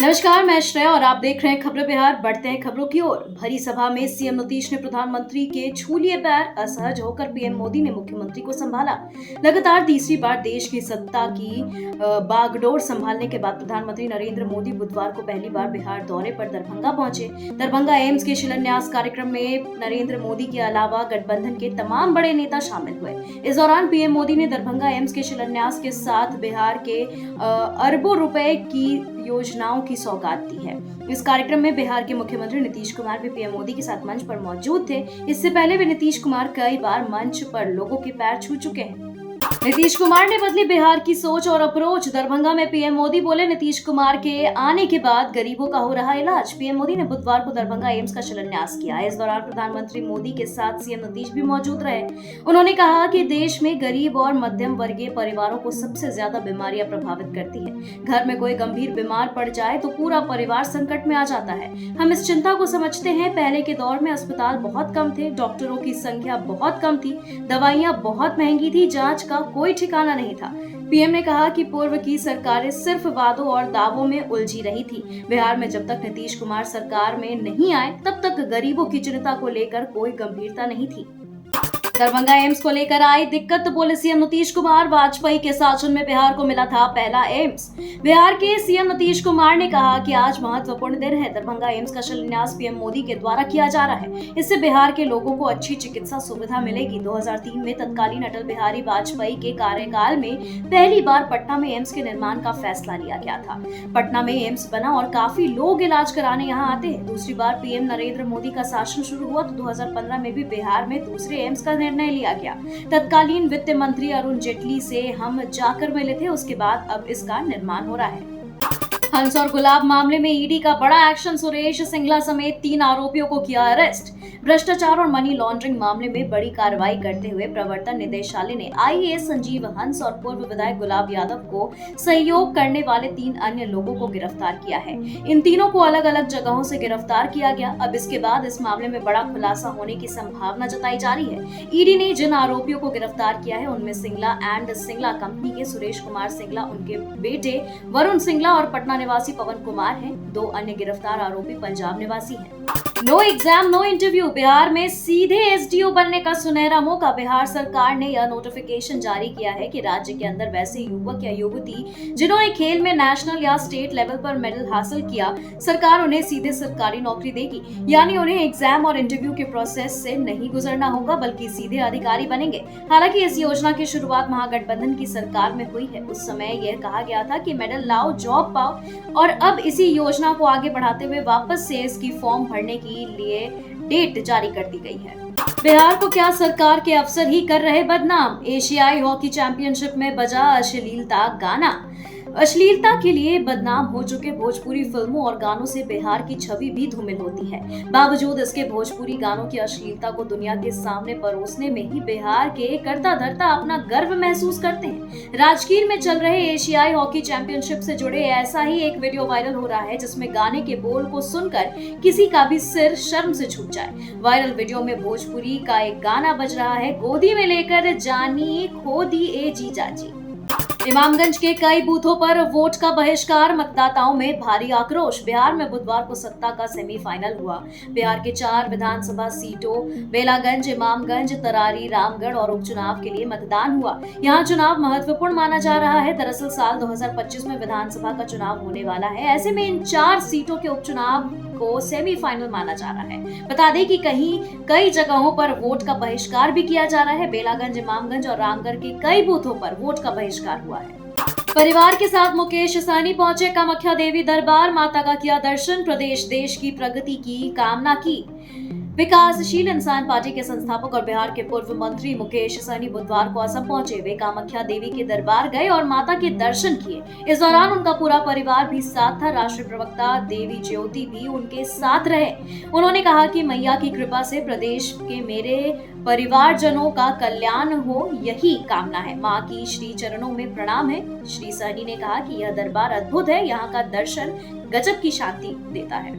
नमस्कार, मैं श्रेया और आप देख रहे हैं खबरें बिहार। बढ़ते हैं खबरों की ओर। भरी सभा में सीएम नीतीश ने प्रधानमंत्री के छू लिए पैर। असहज होकर पीएम मोदी ने मुख्यमंत्री को संभाला। लगातार तीसरी बार देश की सत्ता की बागडोर संभालने के बाद प्रधानमंत्री नरेंद्र मोदी बुधवार को पहली बार बिहार दौरे पर दरभंगा पहुंचे। दरभंगा एम्स के शिलान्यास कार्यक्रम में नरेंद्र मोदी के अलावा गठबंधन के तमाम बड़े नेता शामिल हुए। इस दौरान पीएम मोदी ने दरभंगा एम्स के शिलान्यास के साथ बिहार के अरबों रुपए की योजनाओं की सौगात दी है। इस कार्यक्रम में बिहार के मुख्यमंत्री नीतीश कुमार भी पीएम मोदी के साथ मंच पर मौजूद थे। इससे पहले भी नीतीश कुमार कई बार मंच पर लोगों के पैर छू चुके हैं। नीतीश कुमार ने बदली बिहार की सोच और अप्रोच। दरभंगा में पीएम मोदी बोले, नीतीश कुमार के आने के बाद गरीबों का हो रहा इलाज। पीएम मोदी ने बुधवार को दरभंगा एम्स का शिलान्यास किया। इस दौरान प्रधानमंत्री मोदी के साथ सीएम नीतीश भी मौजूद रहे। उन्होंने कहा कि देश में गरीब और मध्यम वर्गीय परिवारों को सबसे ज्यादा बीमारियां प्रभावित करती है। घर में कोई गंभीर बीमार पड़ जाए तो पूरा परिवार संकट में आ जाता है। हम इस चिंता को समझते हैं। पहले के दौर में अस्पताल बहुत कम थे, डॉक्टरों की संख्या बहुत कम थी, दवाइयां बहुत महंगी थी, जांच का कोई ठिकाना नहीं था। पीएम ने कहा कि पूर्व की सरकारें सिर्फ वादों और दावों में उलझी रही थी। बिहार में जब तक नीतीश कुमार सरकार में नहीं आए तब तक गरीबों की चिंता को लेकर कोई गंभीरता नहीं थी। दरभंगा एम्स को लेकर आई दिक्कत, बोले सीएम नीतीश कुमार, वाजपेयी के शासन में बिहार को मिला था पहला एम्स। बिहार के सीएम नीतीश कुमार ने कहा कि आज महत्वपूर्ण दिन है। दरभंगा एम्स का शिलान्यास पीएम मोदी के द्वारा किया जा रहा है। इससे बिहार के लोगों को अच्छी चिकित्सा सुविधा मिलेगी। 2003 में तत्कालीन अटल बिहारी वाजपेयी के कार्यकाल में पहली बार पटना में एम्स के निर्माण का फैसला लिया गया था। पटना में एम्स बना और काफी लोग इलाज कराने यहाँ आते हैं। दूसरी बार पीएम नरेंद्र मोदी का शासन शुरू हुआ तो 2015 में भी बिहार में दूसरे एम्स का निर्णय लिया गया। तत्कालीन वित्त मंत्री अरुण जेटली से हम जाकर मिले थे। उसके बाद अब इसका निर्माण हो रहा है। हंस और गुलाब मामले में ईडी का बड़ा एक्शन। सुरेश सिंगला समेत 3 आरोपियों को किया अरेस्ट। भ्रष्टाचार और मनी लॉन्ड्रिंग मामले में बड़ी कार्रवाई करते हुए प्रवर्तन निदेशालय ने आईएएस संजीव हंस और पूर्व विधायक गुलाब यादव को सहयोग करने वाले 3 अन्य लोगों को गिरफ्तार किया है। इन तीनों को अलग अलग जगहों से गिरफ्तार किया गया। अब इसके बाद इस मामले में बड़ा खुलासा होने की संभावना जताई जा रही है। ईडी ने जिन आरोपियों को गिरफ्तार किया है उनमें सिंगला एंड सिंगला कंपनी के सुरेश कुमार सिंगला, उनके बेटे वरुण सिंगला और पटना निवासी पवन कुमार हैं। 2 अन्य गिरफ्तार आरोपी पंजाब निवासी हैं। No exam no interview, Bihar में सीधे एसडीओ बनने का सुनहरा मौका। बिहार सरकार ने यह नोटिफिकेशन जारी किया है कि राज्य के अंदर वैसे युवक या युवती जिन्होंने खेल में नेशनल या स्टेट लेवल पर मेडल हासिल किया, सरकार उन्हें सीधे सरकारी नौकरी देगी। यानी उन्हें एग्जाम और इंटरव्यू के प्रोसेस से नहीं गुजरना होगा, बल्कि सीधे अधिकारी बनेंगे। हालांकि इस योजना की शुरुआत महागठबंधन की सरकार में हुई है। उस समय यह कहा गया था कि मेडल लाओ, जॉब पाओ, और अब इसी योजना को आगे बढ़ाते हुए वापस से इसकी फॉर्म भरने के लिए डेट जारी कर दी गई है। बिहार को क्या सरकार के अफसर ही कर रहे बदनाम। एशियाई हॉकी चैंपियनशिप में बजा अश्लीलता गाना। अश्लीलता के लिए बदनाम हो चुके भोजपुरी फिल्मों और गानों से बिहार की छवि भी धूमिल होती है। बावजूद इसके भोजपुरी गानों की अश्लीलता को दुनिया के सामने परोसने में ही बिहार के करता धरता अपना गर्व महसूस करते हैं। राजगीर में चल रहे एशियाई हॉकी चैंपियनशिप से जुड़े ऐसा ही एक वीडियो वायरल हो रहा है जिसमें गाने के बोल को सुनकर किसी का भी सिर शर्म से झुक जाए। वायरल वीडियो में भोजपुरी का एक गाना बज रहा है, गोदी में लेकर जानी खो दी ए जीजा जी। इमामगंज के कई बूथों पर वोट का बहिष्कार, मतदाताओं में भारी आक्रोश। बिहार में बुधवार को सत्ता का सेमीफाइनल हुआ। बिहार के 4 विधानसभा सीटों बेलागंज, इमामगंज, तरारी, रामगढ़ और उपचुनाव के लिए मतदान हुआ। यहाँ चुनाव महत्वपूर्ण माना जा रहा है। दरअसल साल 2025 में विधानसभा का चुनाव होने वाला है। ऐसे में इन 4 सीटों के उपचुनाव को सेमीफाइनल माना जा रहा है। बता दें कि कई जगहों पर वोट का बहिष्कार भी किया जा रहा है। बेलागंज, इमामगंज और रामगढ़ के कई बूथों पर वोट का बहिष्कार हुआ है। परिवार के साथ मुकेश सहनी पहुंचे कामाख्या देवी दरबार, माता का किया दर्शन, प्रदेश देश की प्रगति की कामना की। विकासशील इंसान पार्टी के संस्थापक और बिहार के पूर्व मंत्री मुकेश सहनी बुधवार को असम पहुंचे। वे कामाख्या देवी के दरबार गए और माता के दर्शन किए। इस दौरान उनका पूरा परिवार भी साथ था। राष्ट्रीय प्रवक्ता देवी ज्योति भी उनके साथ रहे। उन्होंने कहा कि मैया की कृपा से प्रदेश के मेरे परिवारजनों का कल्याण हो, यही कामना है। मां की श्री चरणों में प्रणाम है। श्री सहनी ने कहा कि यह दरबार अद्भुत है। यहाँ का दर्शन गजब की शांति देता है।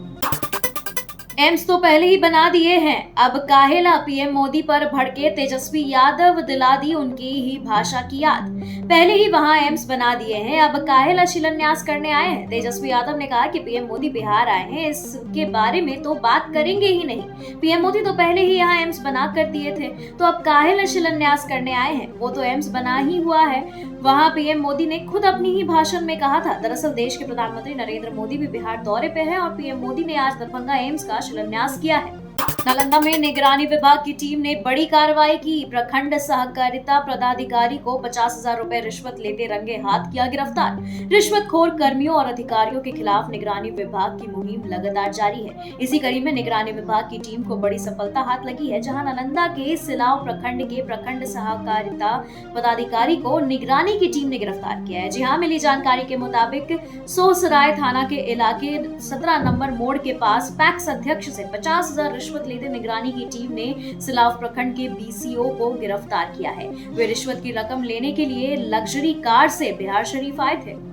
एम्स तो पहले ही बना दिए हैं, अब काहेला पीएम मोदी पर भड़के तेजस्वी यादव दिला दी उनकी ही भाषा की याद। पहले ही वहां एम्स बना दिए हैं, अब काहेला शिलान्यास करने आए हैं। तेजस्वी यादव ने कहा कि पीएम मोदी बिहार आए हैं, इसके बारे में तो बात करेंगे ही नहीं। पीएम मोदी तो पहले ही यहाँ एम्स बना कर दिए थे, तो अब काहेला शिलान्यास करने आए हैं। वो तो एम्स बना ही हुआ है। वहां पीएम मोदी ने खुद अपनी ही भाषण में कहा था। दरअसल देश के प्रधानमंत्री नरेंद्र मोदी भी बिहार दौरे पे हैं और पीएम मोदी ने आज दरभंगा एम्स का शिलान्यास किया है। नालंदा में निगरानी विभाग की टीम ने बड़ी कार्रवाई की। प्रखंड सहकारिता पदाधिकारी को 50,000 रुपए रिश्वत लेते रंगे हाथ किया गिरफ्तार। रिश्वतखोर कर्मियों और अधिकारियों के खिलाफ निगरानी विभाग की मुहिम लगातार जारी है। इसी कड़ी में निगरानी विभाग की टीम को बड़ी सफलता हाथ लगी है, जहां नालंदा के सिलाव प्रखंड के प्रखंड सहकारिता पदाधिकारी को निगरानी की टीम ने गिरफ्तार किया है। जी हाँ, मिली जानकारी के मुताबिक सोसराय थाना के इलाके 17 नंबर मोड़ के पास पैक्स अध्यक्ष से 50,000 रिश्वत लेते निगरानी की टीम ने सिलाव प्रखंड के बीसीओ को गिरफ्तार किया है। वे रिश्वत की रकम लेने के लिए लग्जरी कार से बिहार शरीफ आए थे।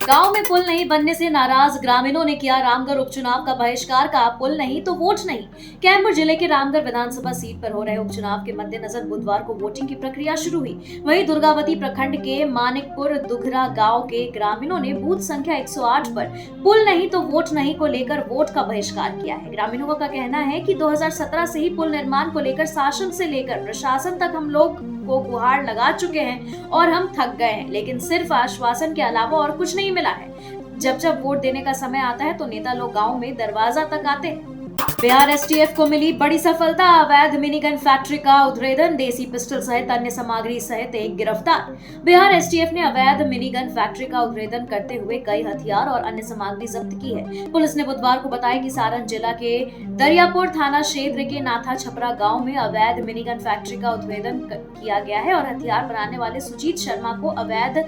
गांव में पुल नहीं बनने से नाराज ग्रामीणों ने किया रामगढ़ उपचुनाव का बहिष्कार। का पुल नहीं तो वोट नहीं। कैमूर जिले के रामगढ़ विधानसभा सीट पर हो रहे उपचुनाव के मद्देनजर बुधवार को वोटिंग की प्रक्रिया शुरू हुई। वहीं दुर्गावती प्रखंड के मानिकपुर दुघरा गांव के ग्रामीणों ने बूथ संख्या 108 पर पुल नहीं तो वोट नहीं को लेकर वोट का बहिष्कार किया है। ग्रामीणों का कहना है कि 2017 से ही पुल निर्माण को लेकर शासन से लेकर प्रशासन तक हम लोग को गुहार लगा चुके हैं और हम थक गए हैं, लेकिन सिर्फ आश्वासन के अलावा और कुछ नहीं मिला है। जब जब वोट देने का समय आता है तो नेता लोग गांव में दरवाजा तक आते हैं। बिहार एसटीएफ को मिली बड़ी सफलता। अवैध मिनीगन फैक्ट्री का उद्भेदन, देसी पिस्टल सहित अन्य सामग्री सहित एक गिरफ्तार। बिहार एसटीएफ ने अवैध मिनीगन फैक्ट्री का उद्भेदन करते हुए कई हथियार और अन्य सामग्री जब्त की है। पुलिस ने बुधवार को बताया कि सारण जिला के दरियापुर थाना क्षेत्र के नाथा छपरा गांव में अवैध मिनीगन फैक्ट्री का उद्भेदन किया गया है और हथियार बनाने वाले सुजीत शर्मा को अवैध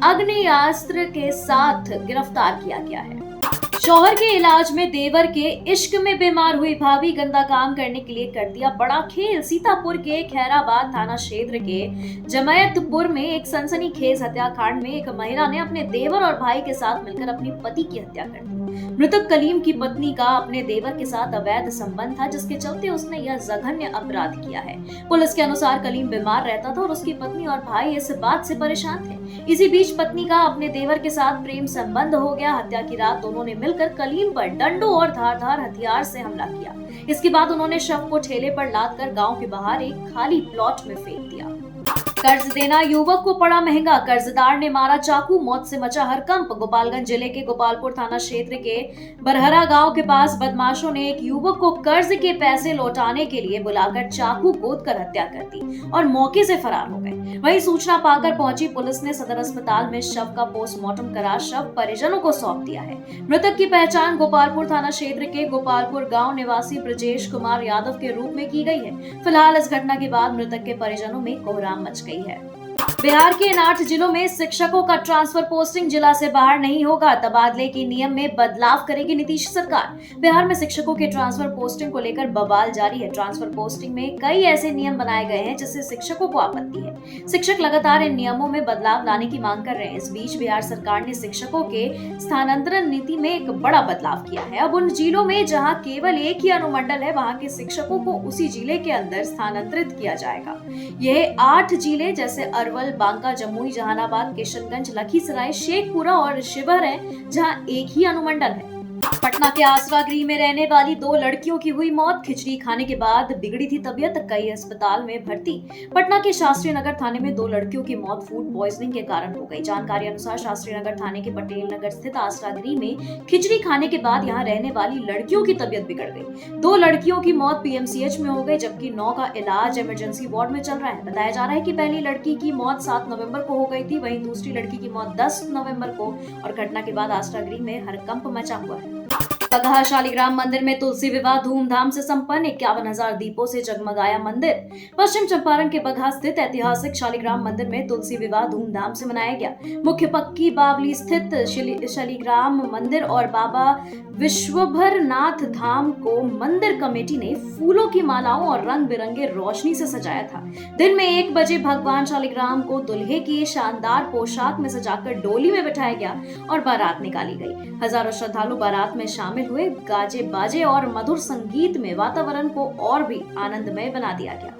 आग्नेयास्त्र के साथ गिरफ्तार किया गया है। शौहर के इलाज में देवर के इश्क में बीमार हुई भाभी गंदा काम करने के लिए कर दिया बड़ा खेल। सीतापुर के खैराबाद थाना क्षेत्र के जमयतपुर में एक सनसनीखेज हत्याकांड में एक महिला ने अपने देवर और भाई के साथ मिलकर अपनी पति की हत्या कर दी। मृतक कलीम की पत्नी का अपने देवर के साथ अवैध संबंध था, जिसके चलते उसने यह जघन्य अपराध किया है। पुलिस के अनुसार कलीम बीमार रहता था और उसकी पत्नी और भाई इस बात से परेशान थे। इसी बीच पत्नी का अपने देवर के साथ प्रेम संबंध हो गया। हत्या की रात दोनों ने मिलकर कलीम पर डंडों और धारदार हथियार से हमला किया। इसके बाद उन्होंने शव को ठेले पर लाद कर गांव के बाहर एक खाली प्लॉट में फेंक दिया। कर्ज देना युवक को पड़ा महंगा, कर्जदार ने मारा चाकू, मौत से मचा हड़कंप। गोपालगंज जिले के गोपालपुर थाना क्षेत्र के बरहरा गांव के पास बदमाशों ने एक युवक को कर्ज के पैसे लौटाने के लिए बुलाकर चाकू गोदकर हत्या कर दी और मौके से फरार हो गए। वहीं सूचना पाकर पहुंची पुलिस ने सदर अस्पताल में शव का पोस्टमार्टम करा शव परिजनों को सौंप दिया है। मृतक की पहचान गोपालपुर थाना क्षेत्र के गोपालपुर गाँव निवासी ब्रजेश कुमार यादव के रूप में की गई है। फिलहाल इस घटना के बाद मृतक के परिजनों में कोहराम मच गई है। बिहार के इन 8 जिलों में शिक्षकों का ट्रांसफर पोस्टिंग जिला से बाहर नहीं होगा। तबादले के नियम में बदलाव करेगी नीतीश सरकार। बिहार में शिक्षकों के ट्रांसफर पोस्टिंग को लेकर बवाल जारी है। ट्रांसफर पोस्टिंग में कई ऐसे नियम बनाए गए हैं जिससे शिक्षकों को आपत्ति है। शिक्षक लगातार इन नियमों में बदलाव लाने की मांग कर रहे हैं। इस बीच बिहार सरकार ने शिक्षकों के स्थानांतरण नीति में एक बड़ा बदलाव किया है। अब उन जिलों में जहाँ केवल एक ही अनुमंडल है, वहाँ के शिक्षकों को उसी जिले के अंदर स्थानांतरित किया जाएगा। यह 8 जिले जैसे अरवल, बांका, जमुई, जहानाबाद, किशनगंज, लखीसराय, शेखपुरा और शिवहर है, जहां एक ही अनुमंडल है। पटना के आसरा गृह में रहने वाली 2 लड़कियों की हुई मौत। खिचड़ी खाने के बाद बिगड़ी थी तबीयत, कई अस्पताल में भर्ती। पटना के शास्त्री नगर थाने में 2 लड़कियों की मौत फूड पॉइजनिंग के कारण हो गई। जानकारी अनुसार शास्त्री नगर थाने के पटेल नगर स्थित आसरा गृह में खिचड़ी खाने के बाद यहां रहने वाली लड़कियों की तबीयत बिगड़ गई। 2 लड़कियों की मौत पीएमसीएच में हो गई, जबकि 9 का इलाज इमरजेंसी वार्ड में चल रहा है। बताया जा रहा है कि पहली लड़की की मौत 7 नवंबर को हो गई थी, वहीं दूसरी लड़की की मौत 10 नवंबर को, और घटना के बाद आसरा गृह में हड़कंप मचा हुआ है। बगहा शालिग्राम मंदिर में तुलसी विवाह धूमधाम से संपन्न। 51,000 दीपों से जगमगाया मंदिर। पश्चिम चंपारण के बगहा स्थित ऐतिहासिक शालिग्राम मंदिर में तुलसी विवाह धूमधाम से मनाया गया। मुख्य पक्की बावली स्थित शालिग्राम मंदिर और बाबा विश्वभरनाथ धाम को मंदिर कमेटी ने फूलों की मालाओं और रंग बिरंगे रोशनी से सजाया था। दिन में 1 बजे भगवान शालिग्राम को दुल्हे की शानदार पोशाक में सजाकर डोली में बिठाया गया और बारात निकाली गई। हजारों श्रद्धालु बारात में शामिल हुए गाजे बाजे और मधुर संगीत में वातावरण को और भी आनंदमय बना दिया गया।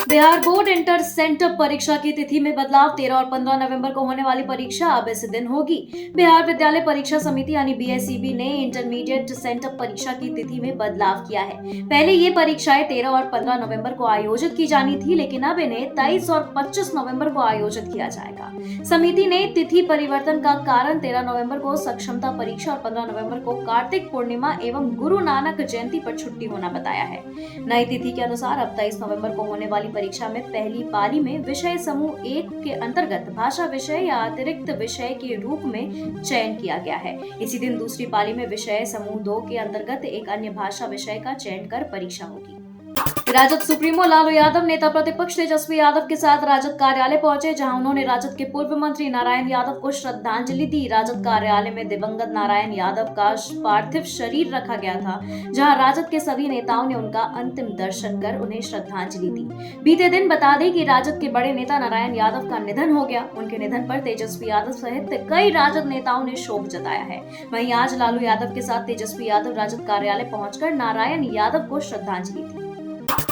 बिहार बोर्ड इंटर सेंटर परीक्षा की तिथि में बदलाव। 13 और 15 नवंबर को होने वाली परीक्षा अब इस दिन होगी। बिहार विद्यालय परीक्षा समिति यानी बीएसईबी ने इंटरमीडिएट सेंटर परीक्षा की तिथि में बदलाव किया है। पहले ये परीक्षाएं 13 और 15 नवंबर को आयोजित की जानी थी, लेकिन अब इन्हें 23 और 25 नवंबर को आयोजित किया जाएगा। समिति ने तिथि परिवर्तन का कारण 13 नवंबर को सक्षमता परीक्षा और 15 नवंबर को कार्तिक पूर्णिमा एवं गुरु नानक जयंती पर छुट्टी होना बताया है। नई तिथि के अनुसार अब 23 नवंबर को होने वाली परीक्षा में पहली पाली में विषय समूह 1 के अंतर्गत भाषा विषय या अतिरिक्त विषय के रूप में चयन किया गया है। इसी दिन दूसरी पाली में विषय समूह 2 के अंतर्गत एक अन्य भाषा विषय का चयन कर परीक्षा होगी। राजद सुप्रीमो लालू यादव नेता प्रतिपक्ष तेजस्वी यादव के साथ राजद कार्यालय पहुंचे, जहां उन्होंने राजद के पूर्व मंत्री नारायण यादव को श्रद्धांजलि दी। राजद कार्यालय में दिवंगत नारायण यादव का पार्थिव शरीर रखा गया था, जहां राजद के सभी नेताओं ने उनका अंतिम दर्शन कर उन्हें श्रद्धांजलि दी। बीते दिन बता दें कि राजद के बड़े नेता नारायण यादव का निधन हो गया। उनके निधन पर तेजस्वी यादव सहित कई राजद नेताओं ने शोक जताया है। वहीं आज लालू यादव के साथ तेजस्वी यादव राजद कार्यालय पहुंचकर नारायण यादव को श्रद्धांजलि दी।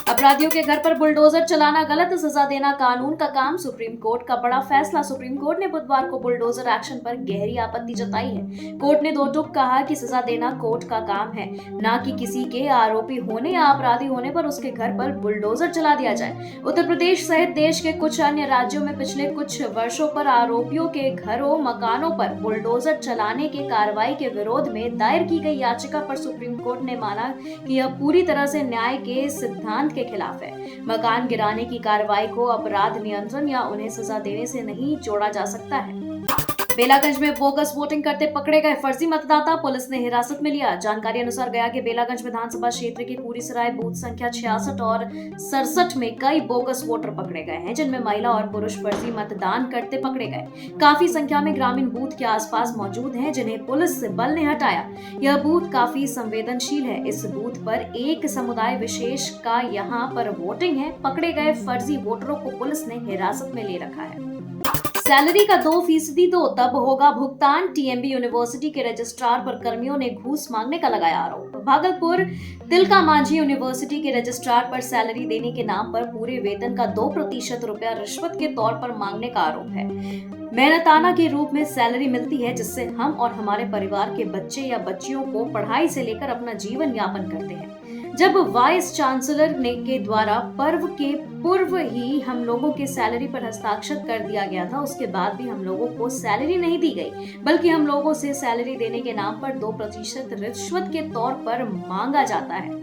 अपराधियों के घर पर बुलडोजर चलाना गलत, सजा देना कानून का काम। सुप्रीम कोर्ट का बड़ा फैसला। सुप्रीम कोर्ट ने बुधवार को बुलडोजर एक्शन पर गहरी आपत्ति जताई है। कोर्ट ने दो टूक कहा कि सजा देना कोर्ट का काम है, न कि किसी के आरोपी होने या अपराधी होने पर उसके घर पर बुलडोजर चला दिया जाए। उत्तर प्रदेश सहित देश के कुछ अन्य राज्यों में पिछले कुछ वर्षों पर आरोपियों के घरों मकानों पर बुलडोजर चलाने के कार्रवाई के विरोध में दायर की गई याचिका पर सुप्रीम कोर्ट ने माना कि यह पूरी तरह से न्याय के सिद्धांत के खिलाफ है। मकान गिराने की कार्रवाई को अपराध नियंत्रण या उन्हें सजा देने से नहीं जोड़ा जा सकता है। बेलागंज में बोगस वोटिंग करते पकड़े गए फर्जी मतदाता, पुलिस ने हिरासत में लिया। जानकारी अनुसार गया के बेलागंज विधानसभा क्षेत्र के पूरीसराय बूथ संख्या 66 और 67 में कई बोगस वोटर पकड़े गए हैं, जिनमें महिला और पुरुष फर्जी मतदान करते पकड़े गए। काफी संख्या में ग्रामीण बूथ के आसपास मौजूद हैं, जिन्हें पुलिस बल ने हटाया। यह बूथ काफी संवेदनशील है। इस बूथ पर एक समुदाय विशेष का यहाँ पर वोटिंग है। पकड़े गए फर्जी वोटरों को पुलिस ने हिरासत में ले रखा है। सैलरी का 2% दो तब होगा भुगतान। टीएमबी यूनिवर्सिटी के रजिस्ट्रार पर कर्मियों ने घूस मांगने का लगाया आरोप। भागलपुर तिलका मांझी यूनिवर्सिटी के रजिस्ट्रार पर सैलरी देने के नाम पर पूरे वेतन का 2% रुपया रिश्वत के तौर पर मांगने का आरोप है। मेहनताना के रूप में सैलरी मिलती है, जिससे हम और हमारे परिवार के बच्चे या बच्चियों को पढ़ाई से लेकर अपना जीवन यापन करते हैं। जब वाइस चांसलर ने के द्वारा पर्व के पूर्व ही हम लोगों के सैलरी पर हस्ताक्षर कर दिया गया था, उसके बाद भी हम लोगों को सैलरी नहीं दी गई, बल्कि हम लोगों से सैलरी देने के नाम पर 2% रिश्वत के तौर पर मांगा जाता है।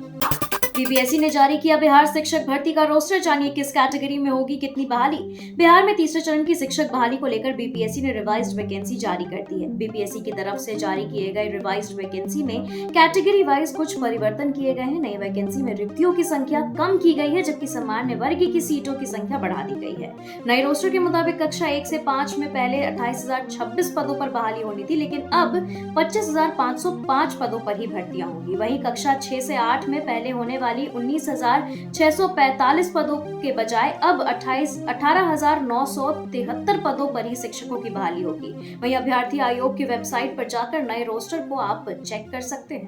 बीपीएससी ने जारी किया बिहार शिक्षक भर्ती का रोस्टर। जानिए किस कैटेगरी में होगी कितनी बहाली। बिहार में तीसरे चरण की शिक्षक बहाली को लेकर बीपीएससी ने रिवाइज्ड वैकेंसी जारी कर दी है। बीपीएससी की तरफ से जारी किए गए रिवाइज्ड वैकेंसी में कैटेगरी वाइज कुछ परिवर्तन किए गए हैं। नई वैकेंसी में रिक्तियों की संख्या कम की गई है, जबकि सामान्य वर्ग की सीटों की संख्या बढ़ा दी गई है। नए रोस्टर के मुताबिक कक्षा 1 से 5 में पहले 28,026 पदों पर बहाली होनी थी, लेकिन अब 25,505 पदों पर ही भर्तियां होंगी। वहीं कक्षा 6 से 8 में पहले होने वाली 19,645 पदों के बजाय अब 18,973 पदों पर ही शिक्षकों की बहाली होगी। वहीं अभ्यर्थी आयोग की वेबसाइट पर जाकर नए रोस्टर को आप चेक कर सकते हैं।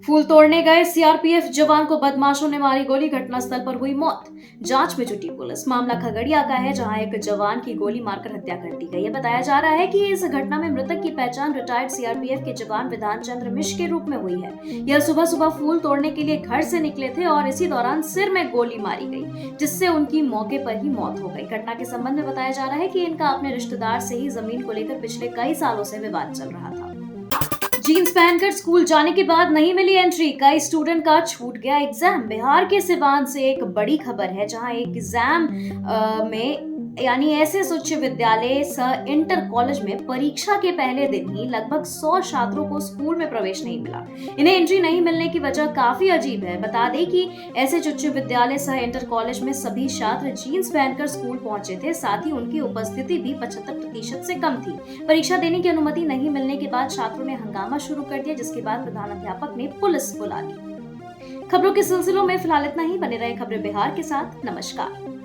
फूल तोड़ने गए सीआरपीएफ जवान को बदमाशों ने मारी गोली, घटनास्थल पर हुई मौत। जांच में जुटी पुलिस। मामला खगड़िया का है, जहां एक जवान की गोली मारकर हत्या कर दी गई है। बताया जा रहा है कि इस घटना में मृतक की पहचान रिटायर्ड सीआरपीएफ के जवान विधान चंद्र मिश्र के रूप में हुई है। यह सुबह सुबह फूल तोड़ने के लिए घर से निकले थे और इसी दौरान सिर में गोली मारी गई, जिससे उनकी मौके पर ही मौत हो गई। घटना के संबंध में बताया जा रहा है कि इनका अपने रिश्तेदार से ही जमीन को लेकर पिछले कई सालों से विवाद चल रहा था। जीन्स पहनकर स्कूल जाने के बाद नहीं मिली एंट्री, कई स्टूडेंट का छूट गया एग्जाम। बिहार के सिवान से एक बड़ी खबर है, जहां एक एग्जाम में यानी एसएस उच्च विद्यालय सह इंटर कॉलेज में परीक्षा के पहले दिन ही लगभग 100 छात्रों को स्कूल में प्रवेश नहीं मिला। इन्हें एंट्री नहीं मिलने की वजह काफी अजीब है। बता दें कि एसएस उच्च विद्यालय सह इंटर कॉलेज में सभी छात्र जीन्स पहनकर स्कूल पहुंचे थे, साथ ही उनकी उपस्थिति भी 75% से कम थी। परीक्षा देने की अनुमति नहीं मिलने के बाद छात्रों ने हंगामा शुरू कर दिया, जिसके बाद प्रधानाध्यापक ने पुलिस बुला ली। खबरों के सिलसिलों में फिलहाल इतना ही। बने रहे खबरें बिहार के साथ। नमस्कार।